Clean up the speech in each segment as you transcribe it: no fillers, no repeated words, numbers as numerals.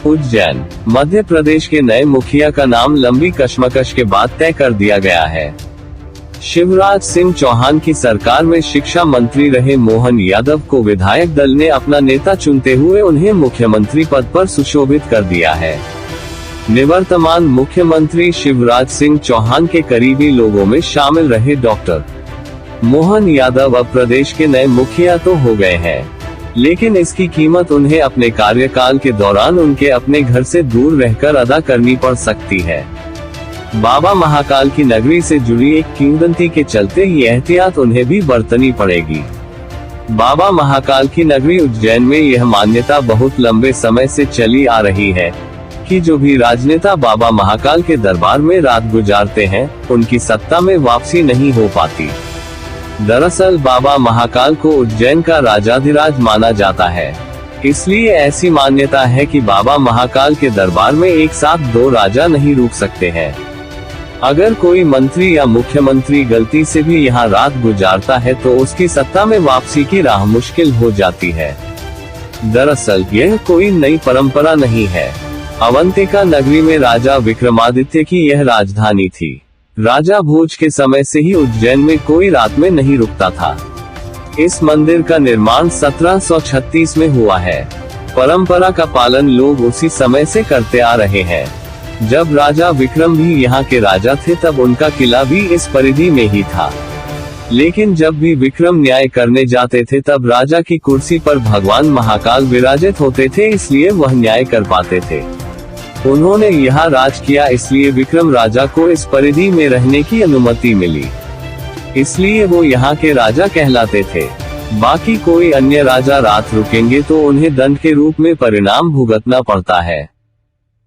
उज्जैन मध्य प्रदेश के नए मुखिया का नाम लंबी कशमकश के बाद तय कर दिया गया है। शिवराज सिंह चौहान की सरकार में शिक्षा मंत्री रहे मोहन यादव को विधायक दल ने अपना नेता चुनते हुए उन्हें मुख्यमंत्री पद पर सुशोभित कर दिया है। निवर्तमान मुख्यमंत्री शिवराज सिंह चौहान के करीबी लोगों में शामिल रहे डॉक्टर मोहन यादव अब प्रदेश के नए मुखिया तो हो गए हैं, लेकिन इसकी कीमत उन्हें अपने कार्यकाल के दौरान उनके अपने घर से दूर रहकर अदा करनी पड़ सकती है। बाबा महाकाल की नगरी से जुड़ी एक किंवदंती के चलते ये एहतियात उन्हें भी बरतनी पड़ेगी। बाबा महाकाल की नगरी उज्जैन में यह मान्यता बहुत लंबे समय से चली आ रही है कि जो भी राजनेता बाबा महाकाल के दरबार में रात गुजारते हैं, उनकी सत्ता में वापसी नहीं हो पाती। दरअसल बाबा महाकाल को उज्जैन का राजाधिराज माना जाता है, इसलिए ऐसी मान्यता है कि बाबा महाकाल के दरबार में एक साथ दो राजा नहीं रुक सकते हैं। अगर कोई मंत्री या मुख्यमंत्री गलती से भी यहाँ रात गुजारता है तो उसकी सत्ता में वापसी की राह मुश्किल हो जाती है। दरअसल यह कोई नई परंपरा नहीं है। अवंतिका नगरी में राजा विक्रमादित्य की यह राजधानी थी। राजा भोज के समय से ही उज्जैन में कोई रात में नहीं रुकता था। इस मंदिर का निर्माण 1736 में हुआ है। परंपरा का पालन लोग उसी समय से करते आ रहे हैं। जब राजा विक्रम भी यहाँ के राजा थे तब उनका किला भी इस परिधि में ही था। लेकिन जब भी विक्रम न्याय करने जाते थे तब राजा की कुर्सी पर भगवान महाकाल विराजित होते थे, इसलिए वह न्याय कर पाते थे। उन्होंने यहाँ राज किया, इसलिए विक्रम राजा को इस परिधि में रहने की अनुमति मिली, इसलिए वो यहाँ के राजा कहलाते थे। बाकी कोई अन्य राजा रात रुकेंगे तो उन्हें दंड के रूप में परिणाम भुगतना पड़ता है।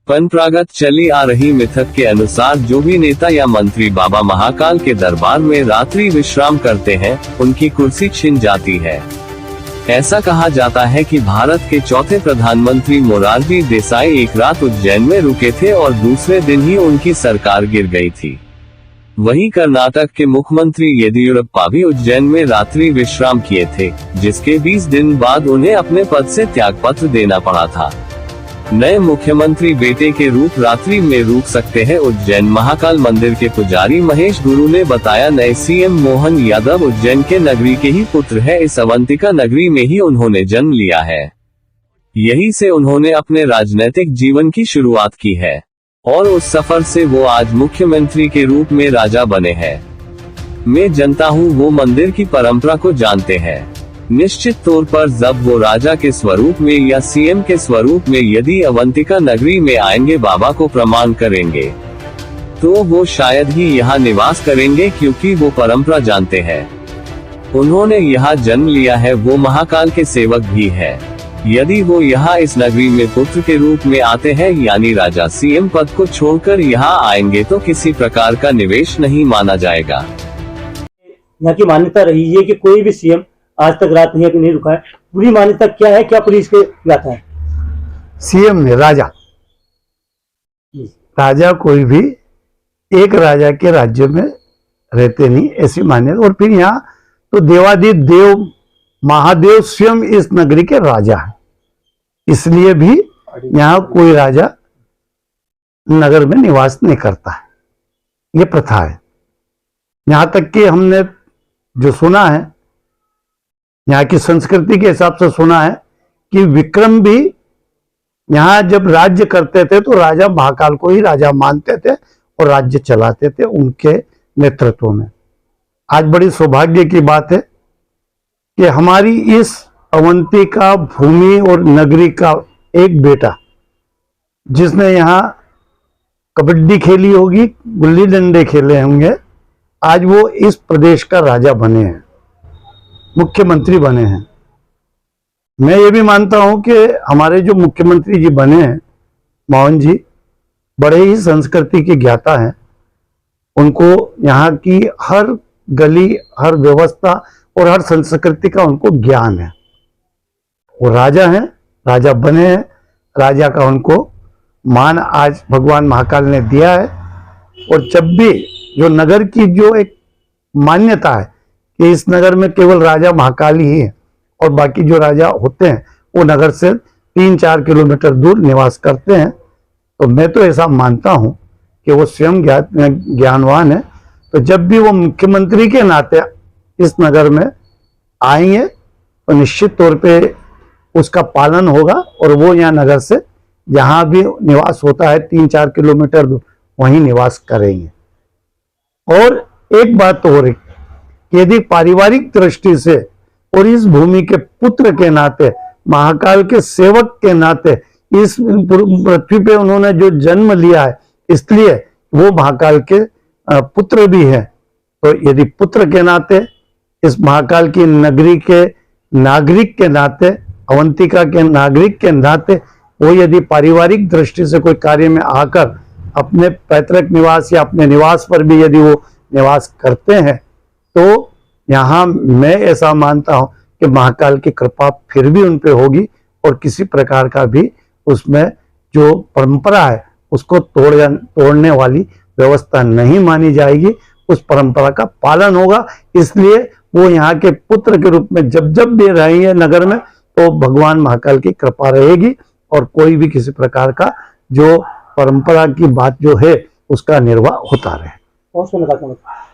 परंपरागत चली आ रही मिथक के अनुसार जो भी नेता या मंत्री बाबा महाकाल के दरबार में रात्रि विश्राम करते हैं, उनकी कुर्सी छिन जाती है। ऐसा कहा जाता है कि भारत के चौथे प्रधानमंत्री मोरारजी देसाई एक रात उज्जैन में रुके थे और दूसरे दिन ही उनकी सरकार गिर गई थी। वहीं कर्नाटक के मुख्यमंत्री येदियुरप्पा भी उज्जैन में रात्रि विश्राम किए थे, जिसके 20 दिन बाद उन्हें अपने पद से त्यागपत्र देना पड़ा था। नए मुख्यमंत्री बेटे के रूप रात्रि में रुक सकते हैं। उज्जैन महाकाल मंदिर के पुजारी महेश गुरु ने बताया, नए सीएम मोहन यादव उज्जैन के नगरी के ही पुत्र है। इस अवंतिका नगरी में ही उन्होंने जन्म लिया है। यहीं से उन्होंने अपने राजनीतिक जीवन की शुरुआत की है और उस सफर से वो आज मुख्यमंत्री के रूप में राजा बने हैं। मैं जनता हूँ, वो मंदिर की परंपरा को जानते हैं। निश्चित तौर पर जब वो राजा के स्वरूप में या सीएम के स्वरूप में यदि अवंतिका नगरी में आएंगे, बाबा को प्रणाम करेंगे, तो वो शायद ही यहाँ निवास करेंगे, क्योंकि वो परंपरा जानते हैं। उन्होंने यहाँ जन्म लिया है, वो महाकाल के सेवक भी है। यदि वो यहाँ इस नगरी में पुत्र के रूप में आते हैं, यानी राजा सीएम पद को छोड़कर यहाँ आएंगे, तो किसी प्रकार का निवेश नहीं माना जाएगा। यहाँ की मान्यता रही है कि कोई भी सीएम आज तक रात नहीं रुका है। पूरी मान्यता क्या है, क्या पुलिस के गाता है? सीएम ने राजा कोई भी एक राजा के राज्य में रहते नहीं, ऐसी मान्यता। और फिर यहाँ तो देवादिदेव देव महादेव स्वयं इस नगरी के राजा है, इसलिए भी यहाँ कोई राजा नगर में निवास नहीं करता है। ये प्रथा है। यहाँ तक कि हमने जो सुना है, यहाँ की संस्कृति के हिसाब से सुना है कि विक्रम भी यहाँ जब राज्य करते थे तो राजा महाकाल को ही राजा मानते थे और राज्य चलाते थे उनके नेतृत्व में। आज बड़ी सौभाग्य की बात है कि हमारी इस अवंतिका भूमि और नगरी का एक बेटा, जिसने यहाँ कबड्डी खेली होगी, गुल्ली डंडे खेले होंगे, आज वो इस प्रदेश का राजा बने हैं, मुख्यमंत्री बने हैं। मैं ये भी मानता हूं कि हमारे जो मुख्यमंत्री जी बने हैं, मोहन जी, बड़े ही संस्कृति के ज्ञाता हैं। उनको यहाँ की हर गली, हर व्यवस्था और हर संस्कृति का उनको ज्ञान है। वो राजा हैं, राजा बने हैं, राजा का उनको मान आज भगवान महाकाल ने दिया है। और जब भी जो नगर की जो एक मान्यता है कि इस नगर में केवल राजा महाकाल ही है और बाकी जो राजा होते हैं वो नगर से 3-4 किलोमीटर दूर निवास करते हैं। तो मैं तो ऐसा मानता हूं कि वो स्वयं ज्ञानवान है। तो जब भी वो मुख्यमंत्री के नाते इस नगर में आएंगे तो निश्चित तौर पे उसका पालन होगा और वो यहाँ नगर से जहां भी निवास होता है 3-4 किलोमीटर दूर वहीं निवास करेंगे। और एक बात तो हो रही, यदि पारिवारिक दृष्टि से और इस भूमि के पुत्र के नाते, महाकाल के सेवक के नाते, इस पृथ्वी पे उन्होंने जो जन्म लिया है इसलिए वो महाकाल के पुत्र भी है। तो यदि पुत्र के नाते, इस महाकाल की नगरी के नागरिक के नाते, अवंतिका के नागरिक के नाते वो यदि पारिवारिक दृष्टि से कोई कार्य में आकर अपने पैतृक निवास या अपने निवास पर भी यदि वो निवास करते हैं तो यहाँ मैं ऐसा मानता हूं कि महाकाल की कृपा फिर भी उन पे होगी और किसी प्रकार का भी उसमें जो परंपरा है उसको तोड़ने वाली व्यवस्था नहीं मानी जाएगी। उस परंपरा का पालन होगा। इसलिए वो यहाँ के पुत्र के रूप में जब जब भी रहेंगे नगर में तो भगवान महाकाल की कृपा रहेगी और कोई भी किसी प्रकार का जो परंपरा की बात जो है उसका निर्वाह होता रहे। और सुनने का